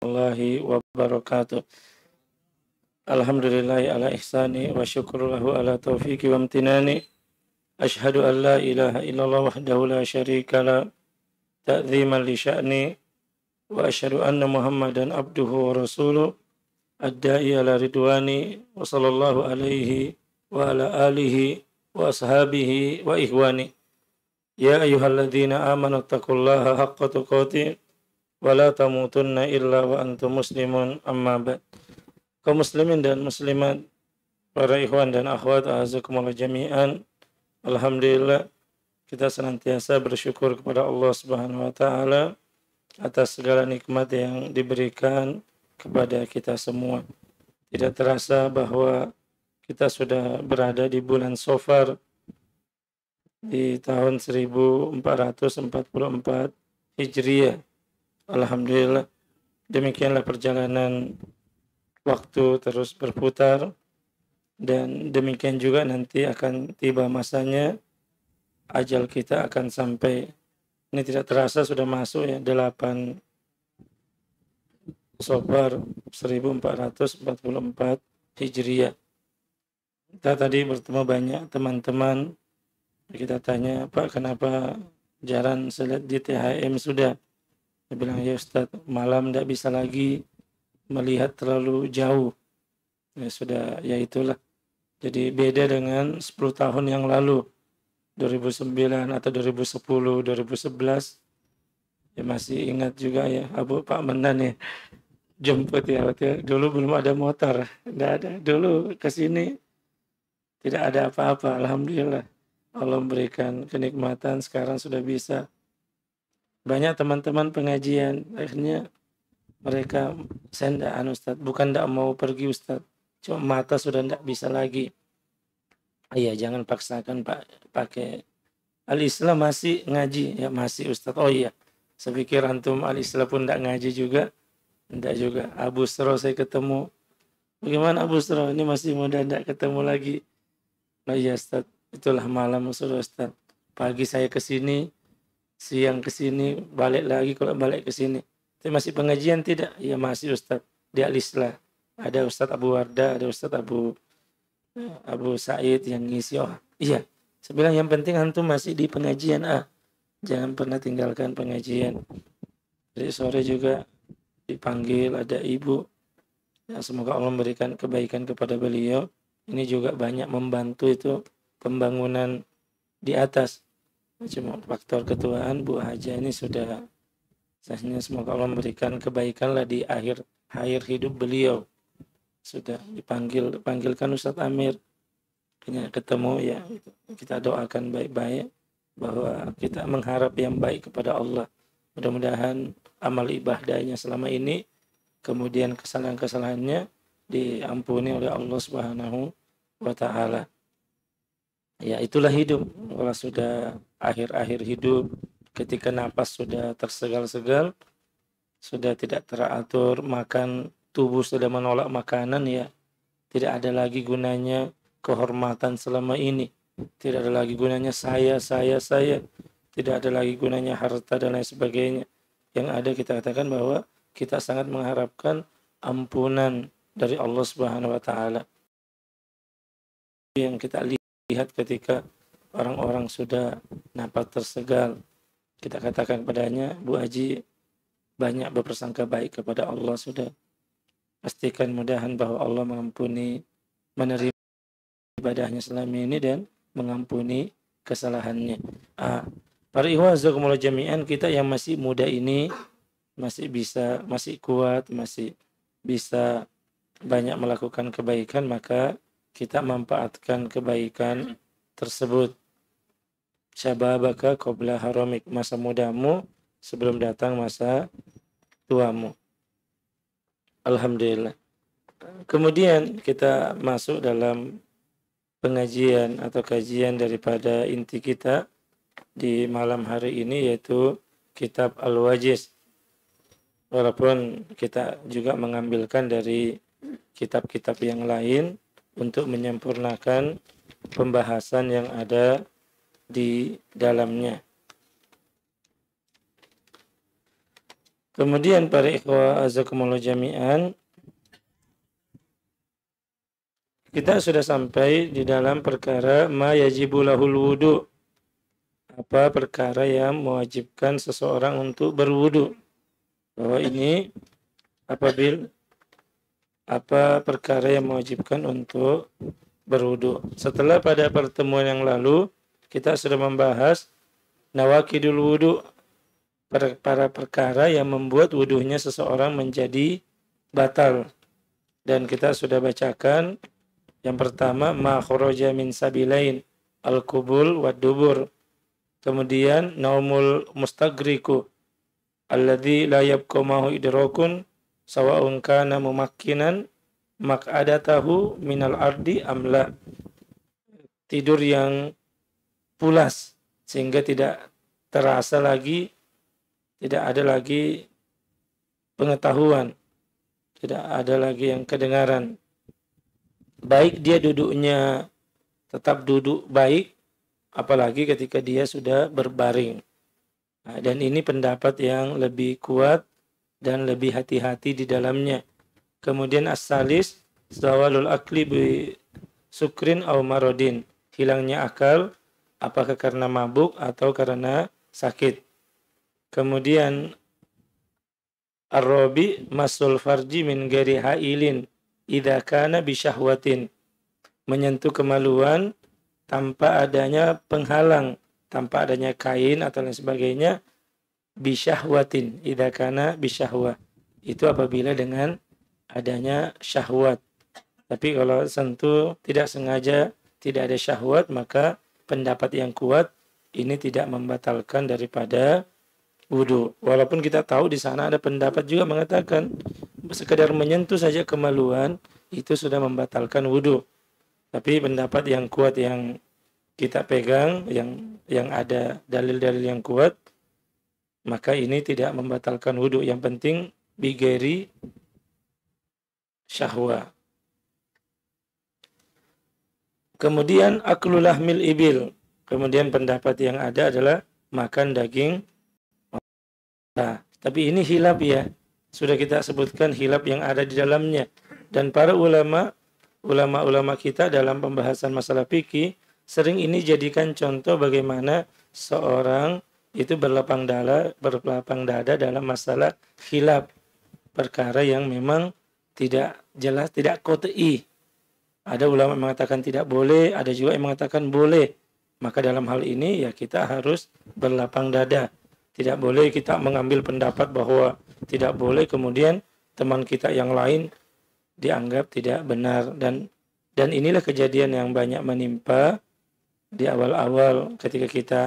warahmatullahi wabarakatuh. Alhamdulillahi ala ihsani wa syukurulahu ala taufiqi wa amtinani. Ashhadu an la ilaha illallah wahdahu la syarika la ta'ziman li sya'ni wa ashhadu anna Muhammadan abduhu wa rasuluh ad-da'i ala ridwani wa sallallahu alaihi wa ala alihi wa ashabihi wa ihwani. Ya ayyuhalladzina amanu taqullaha haqqa tuqatih wa la tamutunna illa wa antum muslimun, amma ba'd. Kaum muslimin dan muslimat, para ikhwan dan akhwat, a'azakumullah jami'an. Alhamdulillah, kita senantiasa bersyukur kepada Allah Subhanahu wa taala atas segala nikmat yang diberikan kepada kita semua. Tidak terasa bahwa kita sudah berada di bulan Safar di tahun 1444 Hijriah. Alhamdulillah, demikianlah perjalanan waktu terus berputar, dan demikian juga nanti akan tiba masanya ajal kita akan sampai. Ini tidak terasa sudah masuk ya 8 Safar 1444 Hijriah. Kita tadi bertemu banyak teman-teman. Kita tanya, Pak, kenapa jarang salat di THM sudah? Dia bilang, ya Ustaz, malam tidak bisa lagi melihat terlalu jauh. Ya sudah, ya itulah. Jadi beda dengan 10 tahun yang lalu, 2009 atau 2010, 2011. Ya masih ingat juga ya, Pak Menan ya, jemput ya. Dulu belum ada motor, tidak ada. Dulu ke sini tidak ada apa-apa, alhamdulillah. Allah memberikan kenikmatan, sekarang sudah bisa. Banyak teman-teman pengajian, akhirnya mereka, saya tidak Ustaz, bukan tidak mau pergi Ustaz, cuma mata sudah tidak bisa lagi. Iya, jangan paksakan Pak, pakai Al-Islam masih ngaji, ya masih Ustaz. Oh iya, saya pikir antum Al-Islam pun tidak ngaji juga. Tidak juga. Abu Sro saya ketemu, bagaimana Abu Sro, ini masih muda tidak ketemu lagi. Oh iya Ustaz, itulah malam sudah Ustaz. Pagi saya ke sini, siang ke sini, balik lagi, kalau balik ke sini. Tapi masih pengajian tidak? Ya masih Ustaz. Di Al-Islah. Ada Ustaz Abu Wardah, ada Ustaz Abu Said yang ngisi. Oh iya. Saya bilang yang penting antum masih di pengajian. Jangan pernah tinggalkan pengajian. Jadi sore juga dipanggil, ada ibu. Ya, semoga Allah memberikan kebaikan kepada beliau. Ini juga banyak membantu itu pembangunan di atas. Cuma faktor ketuaan Bu Haja ini sudah, sahnya semoga Allah memberikan kebaikan lah di akhir hidup beliau. Sudah panggilkan Ustadz Amir, ketemu ya, kita doakan baik-baik bahwa kita mengharap yang baik kepada Allah. Mudah-mudahan amal ibadahnya selama ini, kemudian kesalahan-kesalahannya diampuni oleh Allah Subhanahu wa taala. Ya itulah hidup. Kalau sudah akhir-akhir hidup, ketika napas sudah tersegal-segal, sudah tidak teratur, makan, tubuh sudah menolak makanan, ya tidak ada lagi gunanya kehormatan selama ini. Tidak ada lagi gunanya saya. Tidak ada lagi gunanya harta dan lain sebagainya. Yang ada kita katakan bahwa kita sangat mengharapkan ampunan dari Allah Subhanahu wa taala. Yang kita lihat ketika orang-orang sudah napas tersegal, kita katakan padanya, Bu Haji banyak berprasangka baik kepada Allah, sudah pastikan mudahan bahwa Allah mengampuni, menerima ibadahnya selama ini dan mengampuni kesalahannya. Para ikhwan jazakumullah jami'an, kita yang masih muda ini masih kuat, masih bisa banyak melakukan kebaikan, maka kita manfaatkan kebaikan tersebut. Syababaka qabla haramik, masa mudamu sebelum datang masa tuamu. Alhamdulillah. Kemudian kita masuk dalam pengajian atau kajian daripada inti kita di malam hari ini, yaitu kitab Al-Wajiz. Walaupun kita juga mengambilkan dari kitab-kitab yang lain untuk menyempurnakan pembahasan yang ada di dalamnya. Kemudian para ikhwah azakumullah jami'an, kita sudah sampai di dalam perkara ma yajibu lahul wudu. Apa perkara yang mewajibkan seseorang untuk berwudu. Bahwa ini apabila apa perkara yang mewajibkan untuk berwudu. Setelah pada pertemuan yang lalu kita sudah membahas nawakidul wudu, para perkara yang membuat wudunya seseorang menjadi batal. Dan kita sudah bacakan yang pertama ma kharaja min sabilain al-qubul wad dubur. Kemudian naumul mustagriku alladzi la yabqa mahu idrakun sawa'un kana mumakkinan maq'adatahu minal ardi amla. Tidur yang pulas sehingga tidak terasa lagi, tidak ada lagi pengetahuan, tidak ada lagi yang kedengaran. Baik dia duduknya tetap duduk baik, apalagi ketika dia sudah berbaring. Nah, dan ini pendapat yang lebih kuat dan lebih hati-hati di dalamnya. Kemudian as-salis zawalul akli bi sukrin aw marodin, hilangnya akal apakah karena mabuk atau karena sakit. Kemudian ar-rabi masul farji min ghairi hailin idza kana bi syahwatin, menyentuh kemaluan tanpa adanya penghalang, tanpa adanya kain atau lain sebagainya, bisyahwatin, idza kana bisyahwah. Itu apabila dengan adanya syahwat. Tapi kalau sentuh tidak sengaja, tidak ada syahwat, maka pendapat yang kuat ini tidak membatalkan daripada wudu. Walaupun kita tahu di sana ada pendapat juga mengatakan sekedar menyentuh saja kemaluan itu sudah membatalkan wudu. Tapi pendapat yang kuat yang kita pegang, yang ada dalil-dalil yang kuat, maka ini tidak membatalkan wudu. Yang penting bigeri syahwa. Kemudian aklul lahmil ibil. Kemudian pendapat yang ada adalah makan daging. Nah, tapi ini hilaf ya. Sudah kita sebutkan hilaf yang ada di dalamnya. Dan para ulama kita dalam pembahasan masalah fikih sering ini jadikan contoh bagaimana seorang itu berlapang dada dalam masalah khilaf, perkara yang memang tidak jelas, tidak qat'i. Ada ulama yang mengatakan tidak boleh, ada juga yang mengatakan boleh. Maka dalam hal ini ya kita harus berlapang dada. Tidak boleh kita mengambil pendapat bahwa tidak boleh, kemudian teman kita yang lain dianggap tidak benar. Dan inilah kejadian yang banyak menimpa di awal-awal ketika kita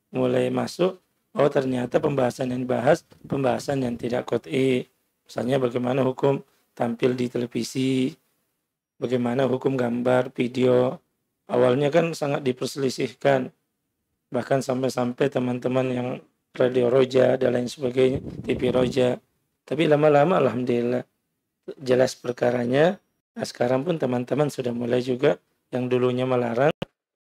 mulai masuk. Oh ternyata pembahasan yang dibahas pembahasan yang tidak qat'i. Misalnya bagaimana hukum tampil di televisi, bagaimana hukum gambar, video. Awalnya kan sangat diperselisihkan. Bahkan sampai-sampai teman-teman yang radio Roja dan lain sebagainya, TV Roja. Tapi lama-lama alhamdulillah jelas perkaranya. Nah, sekarang pun teman-teman sudah mulai juga yang dulunya melarang,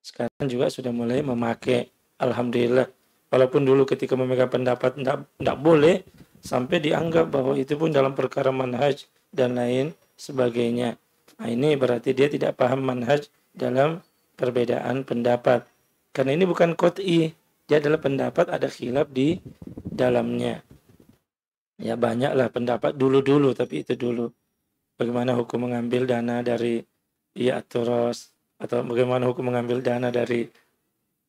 sekarang juga sudah mulai memakai. Alhamdulillah. Walaupun dulu ketika memegang pendapat tidak boleh, sampai dianggap bahwa itu pun dalam perkara manhaj dan lain sebagainya. Nah, ini berarti dia tidak paham manhaj dalam perbedaan pendapat. Karena ini bukan qat'i, dia adalah pendapat ada khilaf di dalamnya. Ya banyaklah pendapat dulu, tapi itu dulu. Bagaimana hukum mengambil dana dari Turos, atau bagaimana hukum mengambil dana dari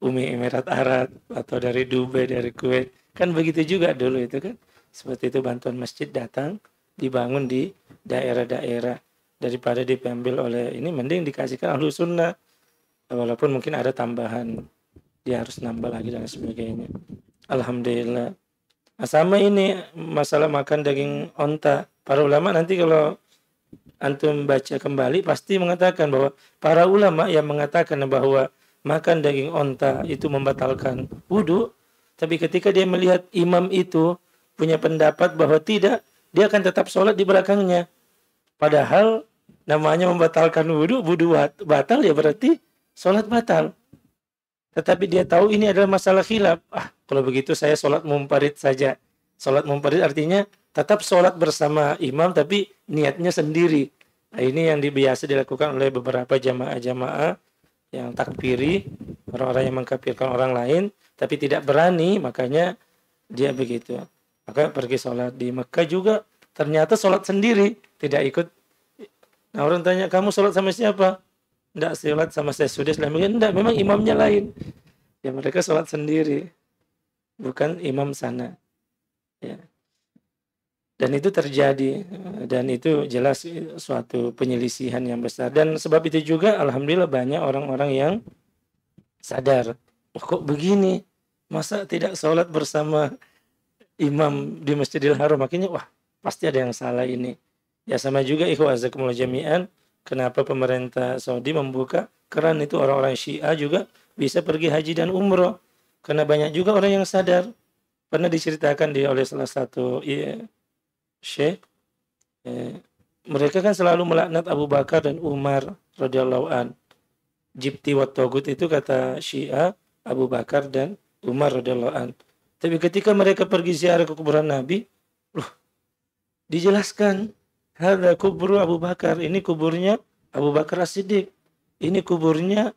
Uni Emirat Arab, atau dari Dubai, dari Kuwait. Kan begitu juga dulu itu kan. Seperti itu bantuan masjid datang, dibangun di daerah-daerah. Daripada diambil oleh ini, mending dikasihkan ahlu sunnah. Walaupun mungkin ada tambahan, dia harus nambah lagi dan sebagainya. Alhamdulillah. Nah, sama ini masalah makan daging onta. Para ulama nanti kalau antum baca kembali pasti mengatakan bahwa para ulama yang mengatakan bahwa makan daging onta itu membatalkan wudu, tapi ketika dia melihat imam itu punya pendapat bahwa tidak, dia akan tetap sholat di belakangnya. Padahal namanya membatalkan wudu batal ya berarti sholat batal. Tetapi dia tahu ini adalah masalah khilaf. Kalau begitu saya sholat munfarid saja. Sholat munfarid artinya tetap sholat bersama imam tapi niatnya sendiri. Nah, ini yang biasa dilakukan oleh beberapa jamaah-jamaah yang takfiri, orang-orang yang mengkafirkan orang lain, tapi tidak berani, makanya dia begitu. Maka pergi sholat di Mekah juga, ternyata sholat sendiri, tidak ikut. Nah orang tanya, kamu sholat sama siapa? Tidak, sholat sama saya sudah Islam. Tidak, memang imamnya lain. Ya mereka sholat sendiri, bukan imam sana. Ya. Dan itu terjadi, dan itu jelas suatu penyelisihan yang besar. Dan sebab itu juga alhamdulillah banyak orang-orang yang sadar, oh, kok begini, masa tidak sholat bersama imam di Masjidil Haram, makanya wah pasti ada yang salah ini. Ya sama juga ikhwazakumullah jami'an, kenapa pemerintah Saudi membuka keran itu orang-orang Syiah juga bisa pergi haji dan umroh, karena banyak juga orang yang sadar. Pernah diceritakan oleh salah satu Syekh, mereka kan selalu melaknat Abu Bakar dan Umar radhiyallahu an. Jibti wa togut itu kata Syiah Abu Bakar dan Umar radhiyallahu an. Tapi ketika mereka pergi ziarah ke kuburan Nabi, loh, dijelaskan, hadza kubur Abu Bakar, ini kuburnya Abu Bakar As-Siddiq, ini kuburnya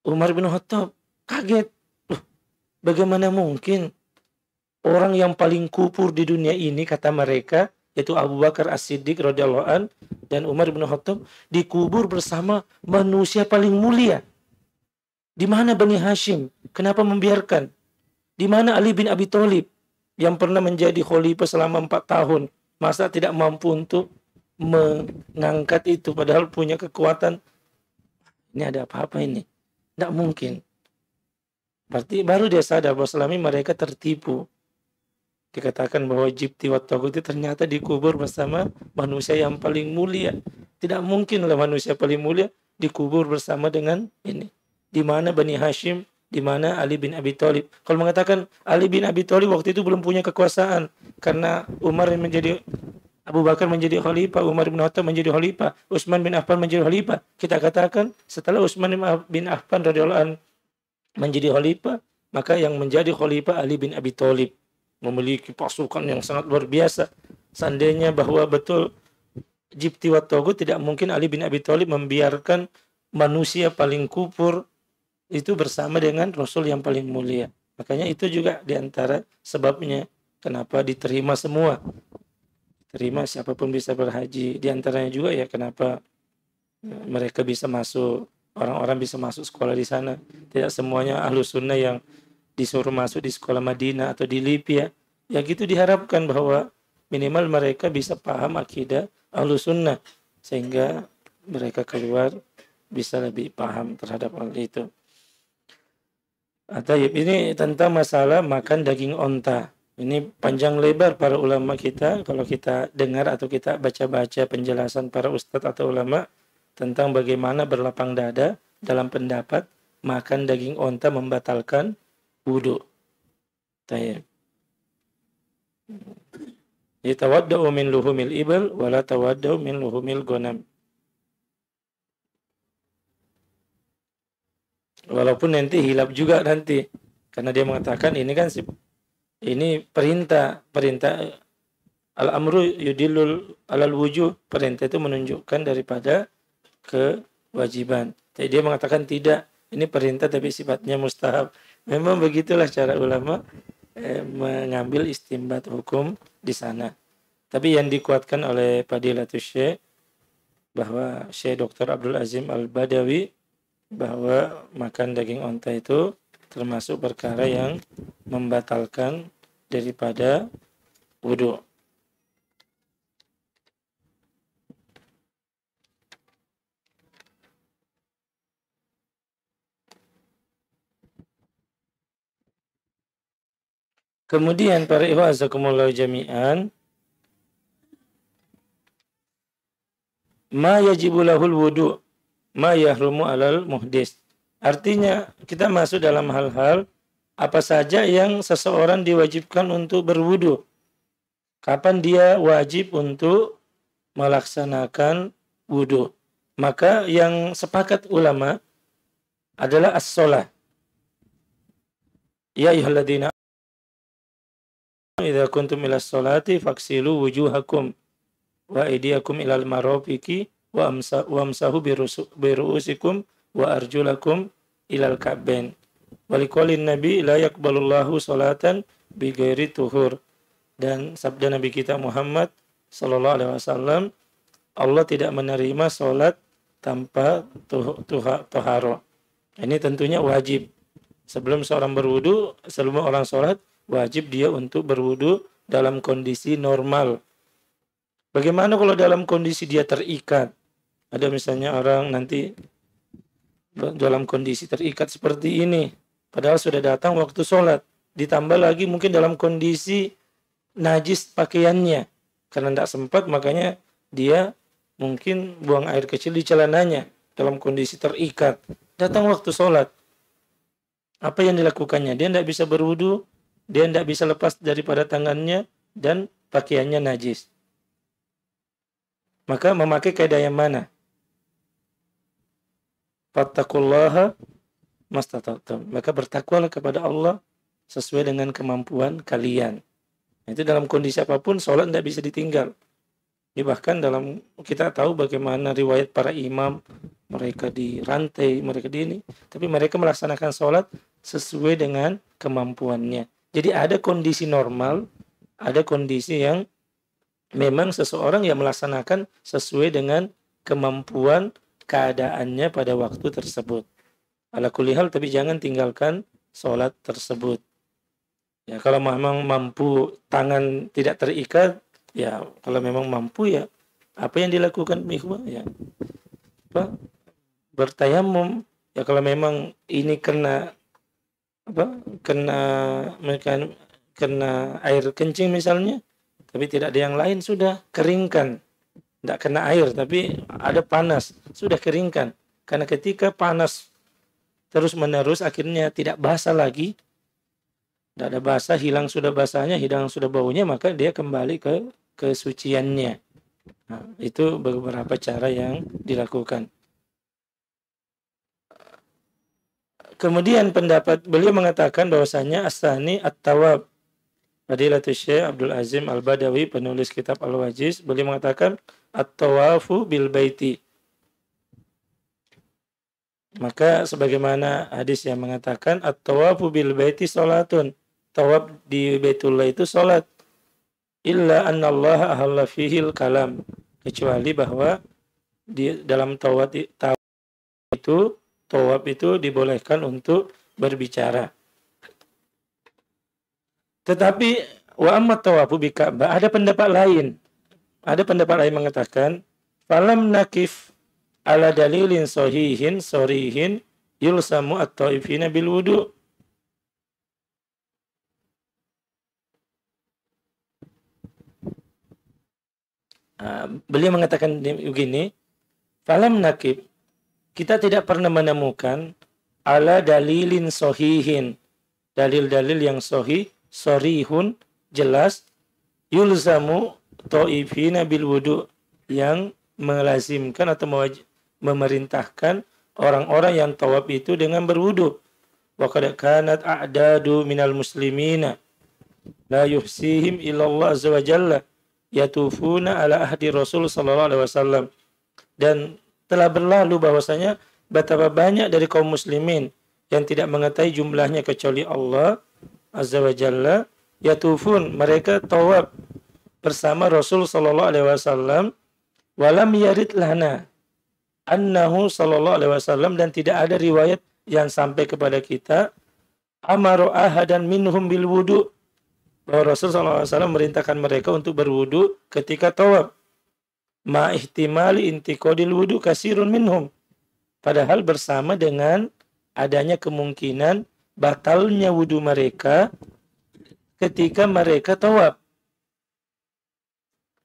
Umar bin Khattab. Kaget, loh, bagaimana mungkin orang yang paling kufur di dunia ini, kata mereka, yaitu Abu Bakar As-Siddiq radhiyallahu an dan Umar bin Khattab, dikubur bersama manusia paling mulia. Di mana Bani Hashim? Kenapa membiarkan? Di mana Ali bin Abi Thalib yang pernah menjadi khalifah selama 4 tahun? Masa tidak mampu untuk mengangkat itu padahal punya kekuatan? Ini ada apa-apa ini? Tidak mungkin. Berarti baru dia sadar bahwa selama ini mereka tertipu. Dikatakan bahwa Jibti wa Tagut itu ternyata dikubur bersama manusia yang paling mulia. Tidak mungkinlah manusia paling mulia dikubur bersama dengan ini. Di mana Bani Hashim, di mana Ali bin Abi Thalib. Kalau mengatakan Ali bin Abi Thalib waktu itu belum punya kekuasaan karena Umar menjadi, Abu Bakar menjadi khalifah, Umar bin Khattab menjadi khalifah, Utsman bin Affan menjadi khalifah. Kita katakan setelah Utsman bin Affan radhiyallahu anhu menjadi khalifah, maka yang menjadi khalifah Ali bin Abi Thalib, memiliki pasukan yang sangat luar biasa. Seandainya bahwa betul Jibti wa Tagut, tidak mungkin Ali bin Abi Thalib membiarkan manusia paling kufur itu bersama dengan Rasul yang paling mulia. Makanya itu juga diantara sebabnya kenapa diterima semua. Terima siapapun bisa berhaji. Diantaranya juga ya kenapa mereka bisa masuk, orang-orang bisa masuk sekolah di sana. Tidak semuanya Ahlus Sunnah yang disuruh masuk di sekolah Madinah atau di Libya. Ya gitu diharapkan bahwa minimal mereka bisa paham akidah Ahlus Sunnah sehingga mereka keluar bisa lebih paham terhadap hal itu. Atau ini tentang masalah makan daging onta. Ini panjang lebar para ulama kita, kalau kita dengar atau kita baca-baca penjelasan para ustadz atau ulama tentang bagaimana berlapang dada dalam pendapat makan daging onta membatalkan wudu. Tayyib. Yatawaddau min luhumil ibil wala tawaddau min luhumil ghanam. Walaupun nanti hilaf juga nanti, karena dia mengatakan ini kan ini perintah al-amru yudillul alal wujub, perintah itu menunjukkan daripada kewajiban. Jadi dia mengatakan tidak, ini perintah tapi sifatnya mustahab. Memang begitulah cara ulama mengambil istinbat hukum di sana. Tapi yang dikuatkan oleh Fadilatul Syekh bahwa Syekh Dr. Abdul Azim Al-Badawi bahwa makan daging onta itu termasuk perkara yang membatalkan daripada wudu. Kemudian para ikhwan azakumullah jami'an, ma yajibu lahul wudu, ma yahrumu alal muhdis. Artinya kita masuk dalam hal-hal apa saja yang seseorang diwajibkan untuk berwudu. Kapan dia wajib untuk melaksanakan wudu? Maka yang sepakat ulama adalah as-shalah. Ya ayyuhalladzina idza kuntum ilas sholati faghsilu wujuhakum wa aydiyakum ilal marafiqi wamsahu biru'usikum wa arjulakum ilal ka'bain. Waliqaulin nabi la yaqbalullahu sholatan bighairi tuhur. Dan sabda Nabi kita Muhammad sallallahu alaihi wasallam, Allah tidak menerima salat tanpa taharah. Ini tentunya wajib. Sebelum seorang berwudu, sebelum orang salat, wajib dia untuk berwudu dalam kondisi normal. Bagaimana kalau dalam kondisi dia terikat? Ada misalnya orang nanti dalam kondisi terikat seperti ini, padahal sudah datang waktu sholat. Ditambah lagi mungkin dalam kondisi najis pakaiannya, karena tidak sempat makanya dia mungkin buang air kecil di celananya dalam kondisi terikat. Datang waktu sholat, apa yang dilakukannya? Dia tidak bisa berwudu, dia tidak bisa lepas daripada tangannya, dan pakaiannya najis. Maka memakai kaidah yang mana? Fattaqullaha mastata'tum. Maka bertakwalah kepada Allah sesuai dengan kemampuan kalian. Itu dalam kondisi apapun sholat tidak bisa ditinggal. Ini bahkan dalam kita tahu bagaimana riwayat para imam, mereka dirantai, mereka di ini, tapi mereka melaksanakan sholat sesuai dengan kemampuannya. Jadi ada kondisi normal, ada kondisi yang memang seseorang yang melaksanakan sesuai dengan kemampuan keadaannya pada waktu tersebut. Ala kulli hal, tapi jangan tinggalkan sholat tersebut. Ya, kalau memang mampu tangan tidak terikat, ya kalau memang mampu ya apa yang dilakukan ikhwah ya bertayamum. Ya kalau memang ini kena air kencing misalnya, tapi tidak ada yang lain, sudah keringkan. Tidak kena air tapi ada panas, sudah keringkan. Karena ketika panas terus menerus akhirnya tidak basah lagi, tidak ada basah, hilang sudah basahnya, hilang sudah baunya, maka dia kembali ke kesuciannya. Nah, itu beberapa cara yang dilakukan. Kemudian pendapat beliau mengatakan bahwasanya as-sani at-tawab. Fadilatul Syekh Abdul Azim Al-Badawi, penulis kitab Al-Wajiz, beliau mengatakan at-tawafu bil baiti. Maka sebagaimana hadis yang mengatakan at-tawafu bil baiti salatun. Tawaf di Baitullah itu salat. Illa anna Allah ahalla fihil kalam. Kecuali bahwa di dalam tawaf itu dibolehkan untuk berbicara. Tetapi wa amma tawafu bi Ka'bah, ada pendapat lain. Ada pendapat lain mengatakan falam nakif ala dalilin sahihin sorihin yulsamu at-taifina bil wudu. Beliau mengatakan begini, falam nakif, kita tidak pernah menemukan ala dalilin sahihin, dalil-dalil yang sahih, sorihun, jelas, yulzamu ta'ifina bil wudu, yang melazimkan atau memerintahkan orang-orang yang tawaf itu dengan berwudu. Wa qad kanat a'dadu minal muslimina la yuhsihim illallah azza wa jalla yatufuna ala ahdi Rasul sallallahu alaihi wasallam. Dan telah berlalu bahwasanya betapa banyak dari kaum muslimin yang tidak mengetahui jumlahnya kecuali Allah azza wa jalla, yatufun, mereka tawaf bersama Rasul sallallahu alaihi wasallam, walam yarid lana annahu sallallahu alaihi wasallam, dan tidak ada riwayat yang sampai kepada kita amaru ahadan minhum bil wudu, bahwa Rasul sallallahu alaihi wasallam merintahkan mereka untuk berwudu ketika tawaf. Ma ihtimali intiqadil wudu kasirun minhum, padahal bersama dengan adanya kemungkinan batalnya wudu mereka ketika mereka tawaf.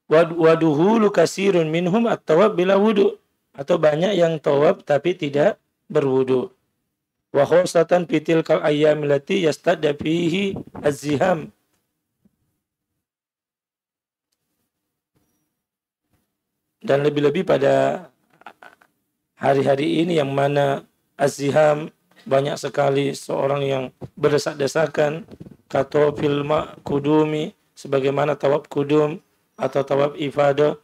Waduhulu kasirun minhum at-tawaf bila wudu, atau banyak yang tawaf tapi tidak berwudu. Wa khosatan fitil kal ayyam allati yastadda fihi az-ziham, dan lebih-lebih pada hari-hari ini yang mana az-ziham, banyak sekali seorang yang berdesak-desakan, katofil kudumi, sebagaimana tawaf kudum atau tawaf ifadah.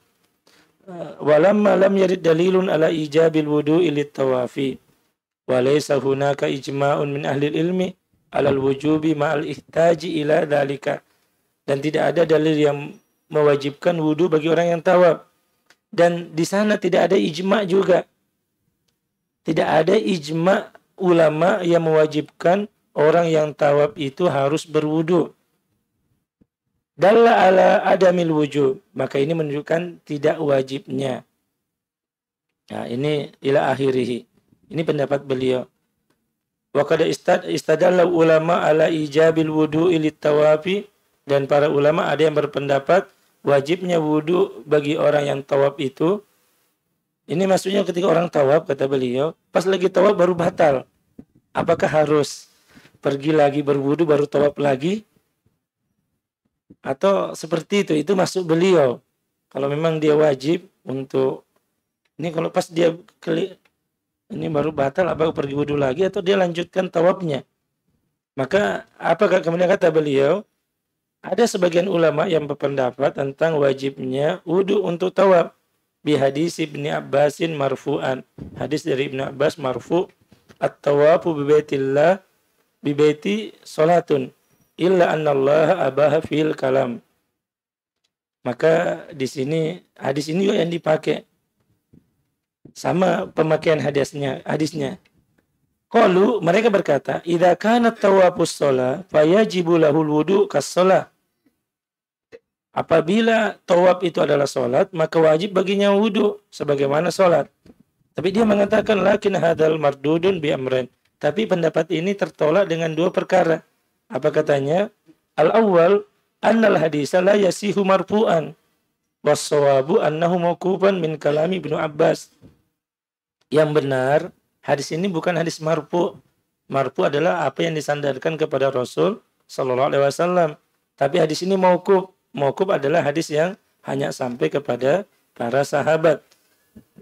Walamma lam yarid dalilun ala ijabil wudu'i lit tawafi wa laysa hunaka ijma'un min ahli ilmi alal wujubi ma'al ihtaji ila dhalika. Dan tidak ada dalil yang mewajibkan wudu bagi orang yang tawaf. Dan di sana tidak ada ijma' juga. Tidak ada ijma' ulama yang mewajibkan orang yang tawaf itu harus berwudu. Dalla ala adamil wujub, maka ini menunjukkan tidak wajibnya. Nah, ini ila akhirih. Ini pendapat beliau. Wa qad istadalla ulama ala ijabil wudu'i lit tawafi, dan para ulama ada yang berpendapat wajibnya wudu bagi orang yang tawaf itu. Ini maksudnya ketika orang tawaf, kata beliau, pas lagi tawaf baru batal. Apakah harus pergi lagi berwudu baru tawaf lagi? Atau seperti itu masuk beliau. Kalau memang dia wajib untuk ini, kalau pas dia ini baru batal, apakah pergi wudu lagi atau dia lanjutkan tawafnya? Maka apakah kemudian kata beliau, ada sebagian ulama yang berpendapat tentang wajibnya wudu untuk tawaf bi hadis Ibnu Abbasin marfu'an. Hadis dari Ibnu Abbas marfu', at-tawafu bi baitillah bi baiti salatun illa annallaha abaha fil kalam. Maka di sini hadis ini juga yang dipakai sama pemakaian hadisnya. Qalu, mereka berkata, idza kana tawafus shalah fayajibu lahul wudu kas-shalah. Apabila tawaf itu adalah salat, maka wajib baginya wudu sebagaimana salat. Tapi dia mengatakan lakin hadzal mardudun bi amrain. Tapi pendapat ini tertolak dengan dua perkara. Apa katanya? Al-awwal annal hadisa la yasihu marfu'an was-shawabu annahu mauqufan min kalami Ibnu Abbas. Yang benar, hadis ini bukan hadis marfu'. Marfu' adalah apa yang disandarkan kepada Rasul sallallahu alaihi wasallam. Tapi hadis ini mauquf. Mauquf adalah hadis yang hanya sampai kepada para sahabat.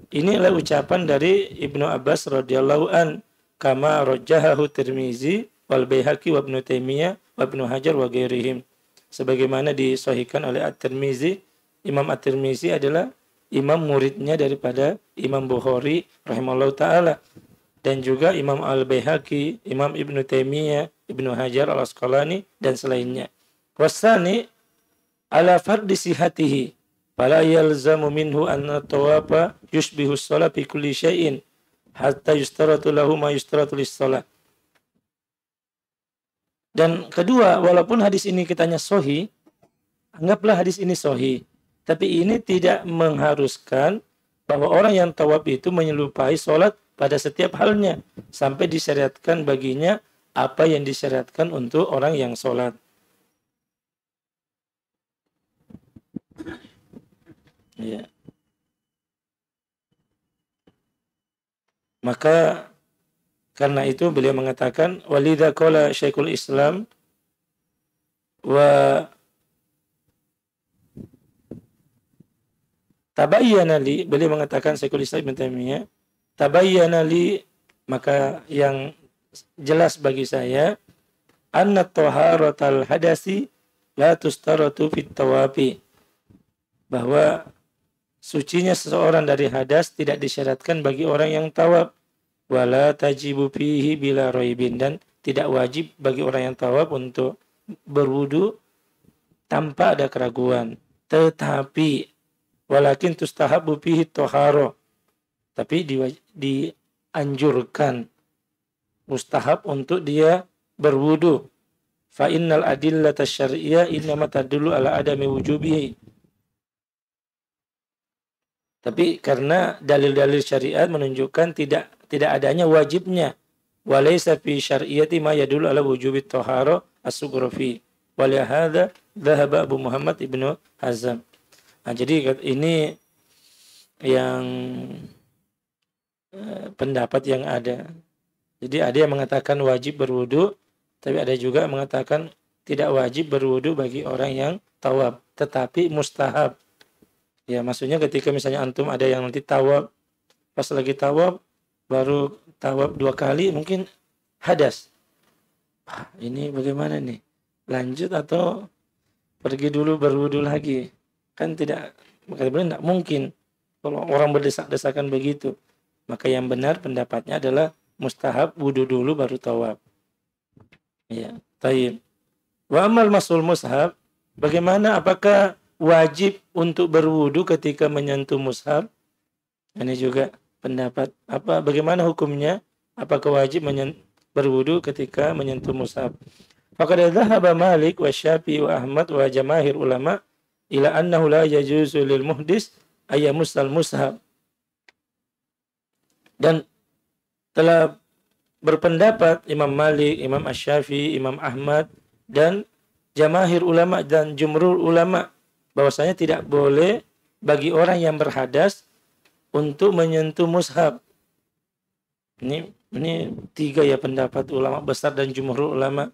Inilah ucapan dari Ibnu Abbas radhiyallahu an, kama rajjahahu Tirmizi wal Baihaqi wa Ibnu Taimiyah wa Ibnu Hajar wa ghairihim. Sebagaimana disahihkan oleh At-Tirmizi. Imam At-Tirmizi adalah imam muridnya daripada Imam Bukhari rahimahullah ta'ala. Dan juga Imam Al-Baihaqi, Imam Ibnu Taimiyah, Ibnu Hajar Al-Asqalani, dan selainnya. Wasani ala fardi sihatihi fala yalzamu minhu anna tawafa yushbihu shalah fi kulli syai'in hatta yustaratu lahu ma yustaratu lis-shalah. Dan kedua, walaupun hadis ini kitanya sahih, anggaplah hadis ini sahih, tapi ini tidak mengharuskan bahwa orang yang tawaf itu menyerupai salat pada setiap halnya sampai disyariatkan baginya apa yang disyariatkan untuk orang yang salat. Ya. Maka karena itu beliau mengatakan walidha qala Syekhul Islam wa tabayyana li, beliau mengatakan Syekhul Islam Ibnu Taimiyah, tabayyana li, maka yang jelas bagi saya, anna taharatal hadasi la tustaratu fit tawafi, bahwa sucinya seseorang dari hadas tidak disyaratkan bagi orang yang tawaf, wala tajibu fihi bila raibin, dan tidak wajib bagi orang yang tawaf untuk berwudu tanpa ada keraguan. Tetapi walakin tustahabu fihi tahara, tapi dianjurkan, mustahab untuk dia berwudu. Fa innal adillata syar'iyyah innama tadullu ala adami wujubihi. Tapi karena dalil-dalil syariat menunjukkan tidak adanya wajibnya. Walaysa fi syar'iyyati ma yadullu ala wujubit tahara as-sughra fi. Wa li hadza dhahaba Abu Muhammad Ibnu Hazm. Nah, jadi ini yang pendapat yang ada. Jadi ada yang mengatakan wajib berwudu, tapi ada juga yang mengatakan tidak wajib berwudu bagi orang yang tawaf, tetapi mustahab. Ya, maksudnya ketika misalnya antum ada yang nanti tawaf, pas lagi tawaf, baru tawaf 2 kali, mungkin hadas. Ini bagaimana nih? Lanjut atau pergi dulu berwudu lagi. Kan tidak, kata beliau tidak mungkin kalau orang berdesak-desakan begitu. Maka yang benar pendapatnya adalah mustahab wudu dulu baru tawaf. Ya, tayyib. Wa amal masul mushaf, bagaimana, apakah wajib untuk berwudu ketika menyentuh mushaf? Ini juga pendapat bagaimana hukumnya? Apakah wajib berwudu ketika menyentuh mushaf? Faqad dhahaba Malik wa Syafi'i wa Ahmad wa jamaahir ulama ila annahu la yajuzu lil muhdis ayyamussal mushaf. Dan telah berpendapat Imam Malik, Imam Asy-Syafi'i, Imam Ahmad dan jamaahir ulama dan jumhur ulama bahwasanya tidak boleh bagi orang yang berhadas untuk menyentuh mushaf. Ini 3 ya pendapat ulama besar dan jumhur ulama.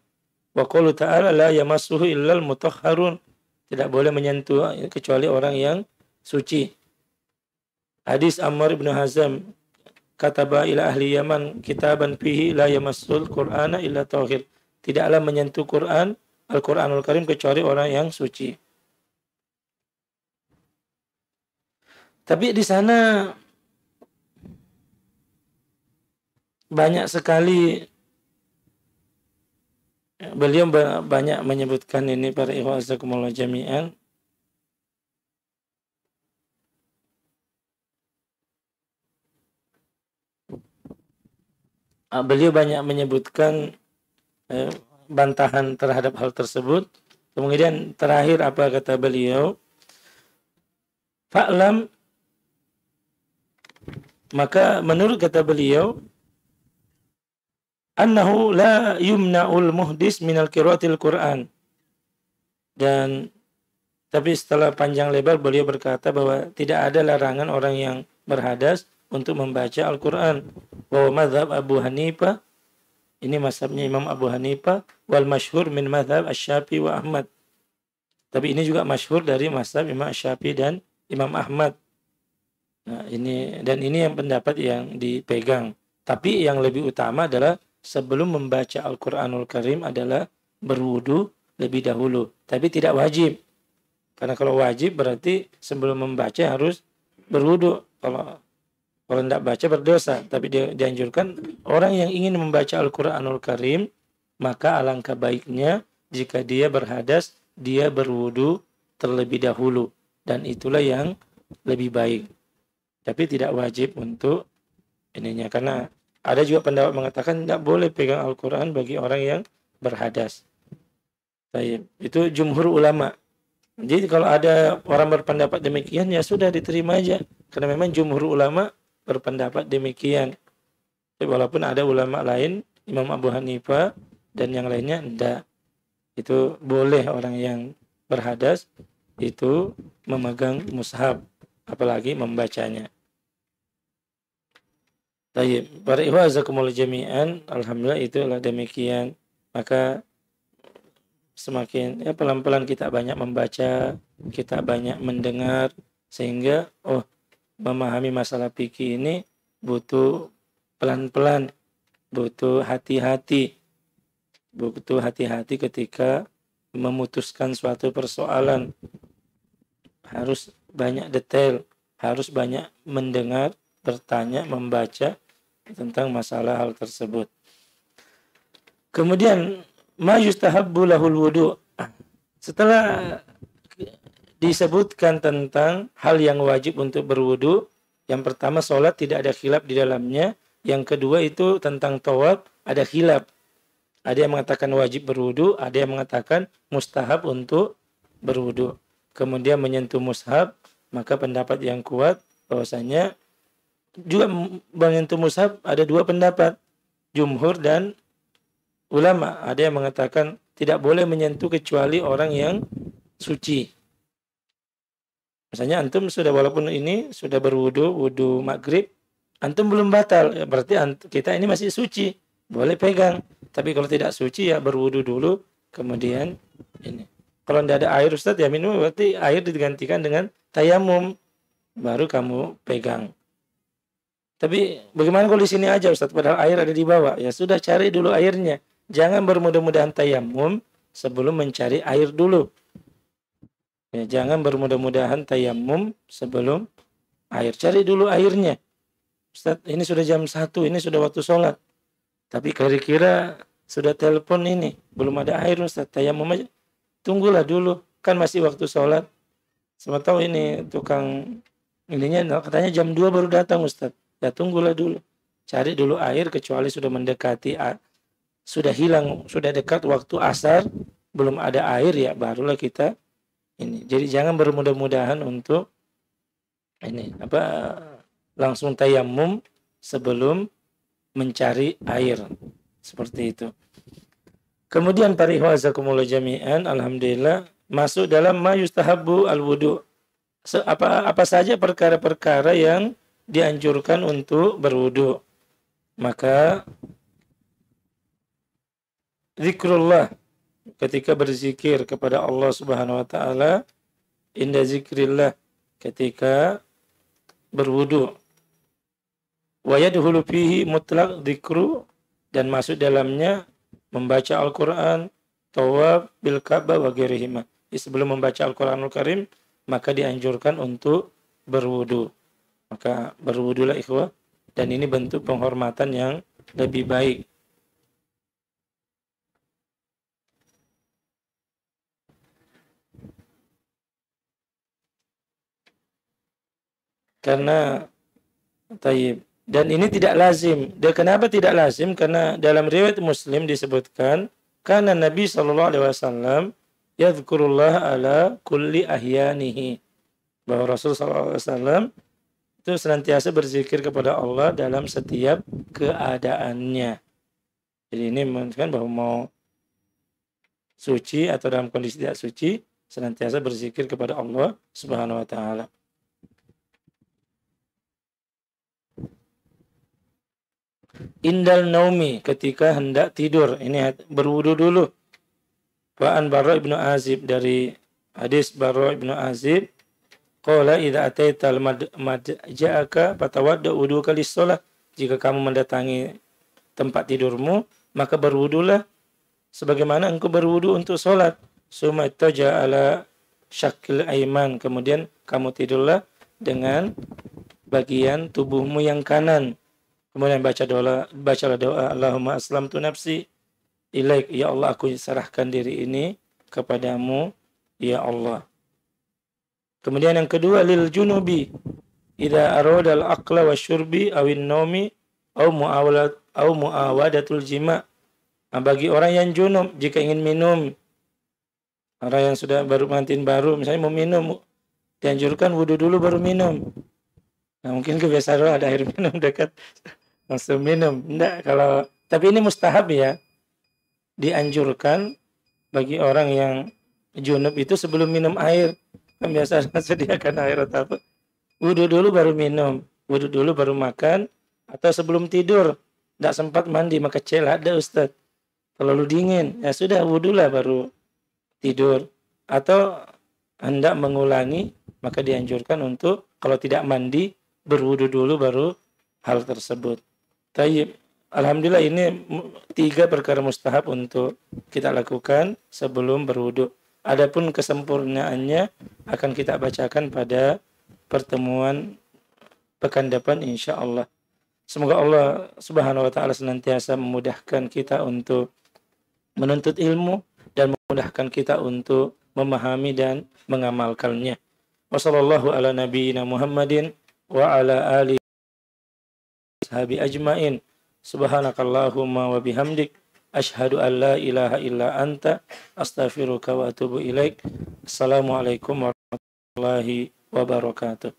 Wa qaulu ta'ala la yamassuhu illal mutahharun. Tidak boleh menyentuh kecuali orang yang suci. Hadis Ammar bin Hazam, kataba ila ahli Yaman kitaban fihi la yamassul Qur'ana illa tahir. Tidaklah menyentuh Al-Qur'anul Karim kecuali orang yang suci. Tapi di sana banyak sekali beliau banyak menyebutkan ini para ikhwan azakumullah jami'an. Beliau banyak menyebutkan bantahan terhadap hal tersebut. Kemudian terakhir apa kata beliau? Fa'lam, maka menurut kata beliau, annahu la yumna'ul muhdis minal qiraatil Qur'an. Dan tapi setelah panjang lebar beliau berkata bahwa tidak ada larangan orang yang berhadas untuk membaca Al-Quran. Bahwa mazhab Abu Hanifah, ini mazhabnya Imam Abu Hanifah, wal masyhur min mazhab Asy-Syafi'i wa Ahmad. Tapi ini juga masyhur dari mazhab Imam Asy-Syafi'i dan Imam Ahmad. Nah, ini yang pendapat yang dipegang. Tapi yang lebih utama adalah sebelum membaca Al-Quranul Karim adalah berwudu lebih dahulu. Tapi tidak wajib. Karena kalau wajib berarti sebelum membaca harus berwudu. Kalau tidak baca berdosa. Tapi dianjurkan orang yang ingin membaca Al-Quranul Karim, maka alangkah baiknya jika dia berhadas, dia berwudu terlebih dahulu. Dan itulah yang lebih baik. Tapi tidak wajib untuk ininya. Karena ada juga pendapat mengatakan tidak boleh pegang Al-Quran bagi orang yang berhadas. Itu jumhur ulama. Jadi kalau ada orang berpendapat demikian, ya sudah diterima aja. Karena memang jumhur ulama berpendapat demikian. Walaupun ada ulama lain, Imam Abu Hanifah dan yang lainnya tidak. Itu boleh orang yang berhadas itu memegang mushaf, apalagi membacanya. Baik, para ikhwan jazakumullah jami'an, alhamdulillah itulah demikian. Maka semakin pelan-pelan kita banyak membaca, kita banyak mendengar, sehingga memahami masalah fikih ini butuh pelan-pelan, butuh hati-hati ketika memutuskan suatu persoalan. Harus banyak detail, harus banyak mendengar, bertanya, membaca tentang masalah hal tersebut. Kemudian ma yustahabbu lahul wudu. Setelah disebutkan tentang hal yang wajib untuk berwudu, yang pertama sholat tidak ada khilaf di dalamnya, yang kedua itu tentang tawaf ada khilaf. Ada yang mengatakan wajib berwudu, ada yang mengatakan mustahab untuk berwudu. Kemudian menyentuh mushaf, maka pendapat yang kuat bahwasanya juga menyentuh mushaf ada 2 pendapat, jumhur dan ulama. Ada yang mengatakan tidak boleh menyentuh kecuali orang yang suci. Misalnya antum sudah, walaupun ini sudah wudu maghrib, antum belum batal, berarti kita ini masih suci, boleh pegang. Tapi kalau tidak suci ya berwudu dulu, kemudian ini. Kalau tidak ada air Ustaz ya minum, berarti air digantikan dengan tayamum, baru kamu pegang. Tapi bagaimana kalau di sini aja Ustaz, padahal air ada di bawah? Ya sudah, cari dulu airnya. Jangan bermudah-mudahan tayamum sebelum mencari air dulu. Ya, jangan bermudah-mudahan tayamum sebelum air. Cari dulu airnya. Ustaz, ini sudah jam 1, ini sudah waktu sholat. Tapi kira-kira sudah telepon ini, belum ada air Ustaz, tayamum aja. Tunggulah dulu, kan masih waktu sholat. Sama tahu ini tukang ininya katanya jam 2 baru datang Ustaz. Ya tunggulah dulu. Cari dulu air kecuali sudah mendekati, sudah hilang, sudah dekat waktu asar, belum ada air ya barulah kita ini. Jadi jangan bermudah-mudahan untuk ini langsung tayamum sebelum mencari air. Seperti itu. Kemudian parihazakumullah jami'an, alhamdulillah masuk dalam ma yustahabbu al-wudu. Apa saja perkara-perkara yang dianjurkan untuk berwudu. Maka zikrullah, ketika berzikir kepada Allah Subhanahu wa taala, inda zikrillah, ketika berwudu. Wa yadkhulu fihi mutlaq dzikru, dan masuk dalamnya membaca Al-Qur'an, tawaf bil Ka'bah wa ghairihima. Sebelum membaca Al-Qur'anul Karim, maka dianjurkan untuk berwudu. Maka berwudulah ikhwah, dan ini bentuk penghormatan yang lebih baik. Karena dan ini tidak lazim. Dan kenapa tidak lazim? Karena dalam riwayat Muslim disebutkan, karena Nabi SAW yadhkurullah ala kulli ahyanihi, bahwa Rasul SAW itu senantiasa berzikir kepada Allah dalam setiap keadaannya. Jadi ini menunjukkan bahwa mau suci atau dalam kondisi tidak suci, senantiasa berzikir kepada Allah Subhanahu wa taala. Indal naumi, ketika hendak tidur, ini berwudu dulu. Wa'an Barra ibnu Azib, dari hadis Barra ibnu Azib, qala idza ataita al-madja'aka fatawadda wuduka lis-shalah. Jika kamu mendatangi tempat tidurmu, maka berwudulah sebagaimana engkau berwudu untuk salat. Summa ittaja ala syakil aiman, kemudian kamu tidurlah dengan bagian tubuhmu yang kanan. Kemudian bacalah doa, Allahumma aslamtu nafsi ilaik, ya Allah aku serahkan diri ini kepadamu, ya Allah. Kemudian yang kedua, lil junubi idza arada al aqla wa syurbi awin naumi au muawadatul jima. Bagi orang yang junub, jika ingin minum, orang yang sudah baru pengantin baru misalnya mau minum, dianjurkan wudu dulu baru minum. Nah, mungkin kebiasaan ada air minum dekat, langsung minum. Enggak, tapi ini mustahab ya. Dianjurkan bagi orang yang junub itu sebelum minum air. Kan biasa sediakan air atau apa. Wudu dulu baru minum. Wudu dulu baru makan. Atau sebelum tidur. Enggak sempat mandi maka ada Ustaz. Terlalu dingin. Ya sudah wudulah baru tidur. Atau hendak mengulangi, maka dianjurkan untuk kalau tidak mandi, berwudu dulu baru hal tersebut. Tayyib. Alhamdulillah ini 3 perkara mustahab untuk kita lakukan sebelum berwudu. Adapun kesempurnaannya akan kita bacakan pada pertemuan pekan depan insyaallah. Semoga Allah Subhanahu wa taala senantiasa memudahkan kita untuk menuntut ilmu dan memudahkan kita untuk memahami dan mengamalkannya. Wassallallahu ala nabiyyina Muhammadin wa ala alihi washabihi ajmain. Subhanakallahumma wa bihamdik asyhadu an la ilaha illa anta astaghfiruka wa atubu ilaik. Assalamualaikum warahmatullahi wabarakatuh.